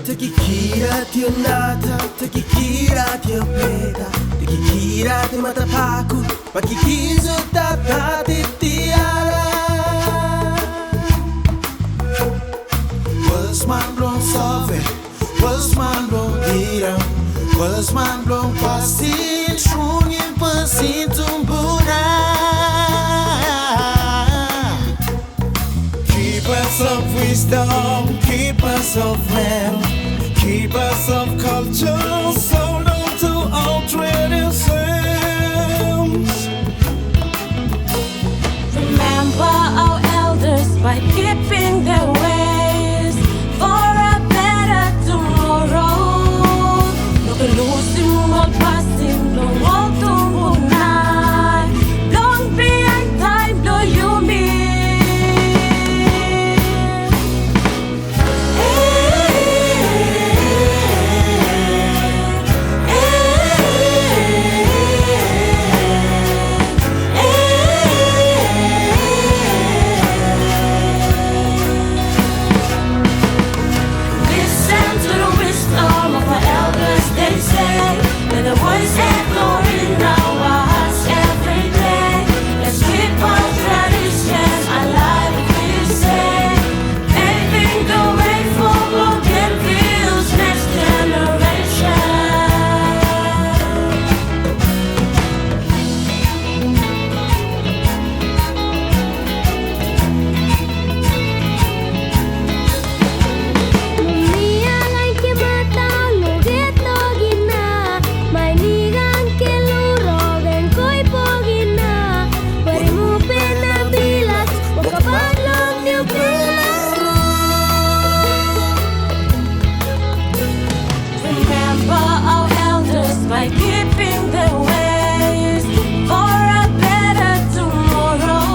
Tekikira tio nata, tekikira tio peda, tekikira te matapaku, pakikizo tapati tiara. Was man blom sove, was man blom ira, was man blom pasin trunien pasin tumbuna. Keep us of wisdom, keep us of land, keep us of culture, sold on to our traditions. Remember our elders by keeping their ways for a better tomorrow. No losing, no passing, no walking, no night. Long behind time, no you mean. The voice echoing our hearts every day. Let's keep our traditions alive, we say. Paving the way for Bougainville's next generation. By keeping their ways for a better tomorrow.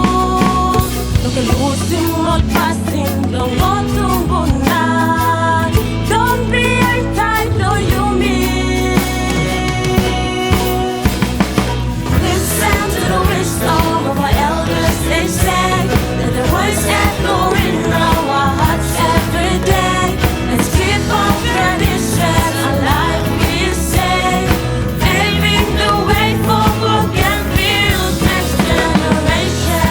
No que losing, no passing, no walking, no night. Don't be tight, no you mean. Listen to the wisdom of our elders, they say. That the voice echoing our hearts every day. Let's keep our tradition alive, we say. Paving the way for Bougainville's next generation.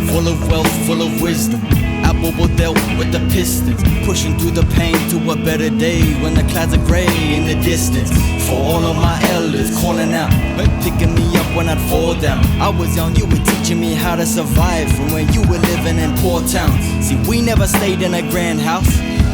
Full of wealth, full of wisdom, Apple dealt with the pistons, pushing through the pain to a better day when the clouds are gray in the distance. For all of my elders calling out, picking me up when I'd fall down. I was young, you were teaching me how to survive from when you were living in poor towns. See, we never stayed in a grand house.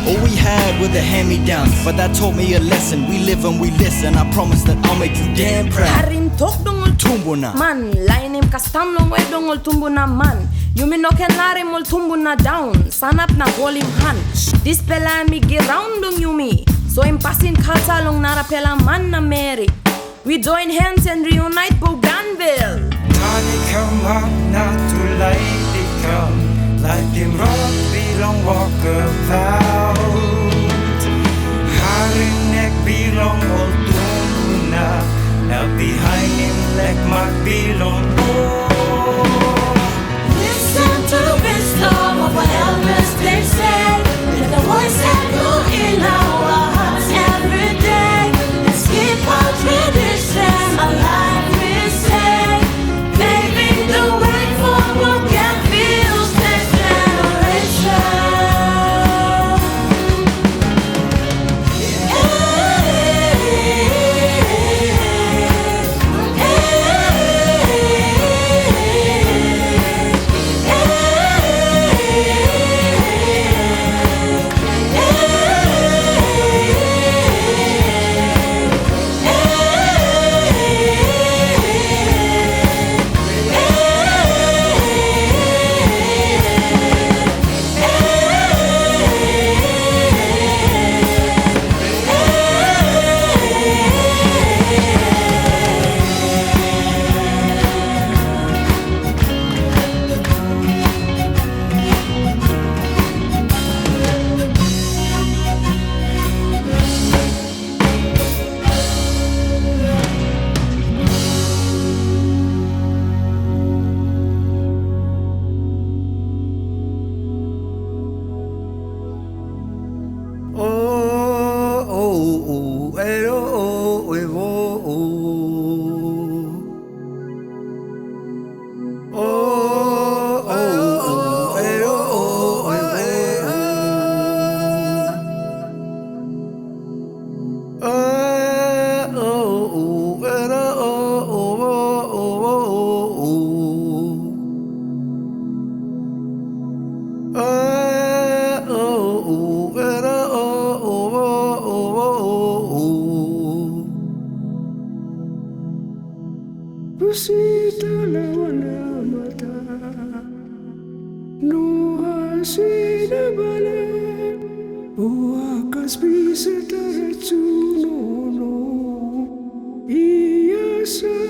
All we had were the hand-me-downs, but that taught me a lesson. We live and we listen. I promise that I'll make you damn proud. Harin tok dongol Tumbuna man, lainim kastam long way dongol tumbuna man. You me no can lare mol tumbuna down. Sanap na golim han. This pela mi get round on you me. So in passing kata long nara pela man na Mary. We join hands and reunite Bougainville. Tani come not to light it come. Like him rock belong walk about. Haring neck belong all tumbuna. Now behind him like Mark belong. Listen to the wisdom of our elders, they say. Let the voice echo in our hearts every day. Let's keep our tradition alive, we say. Paving the way for Bougainville's next generation. Iya sa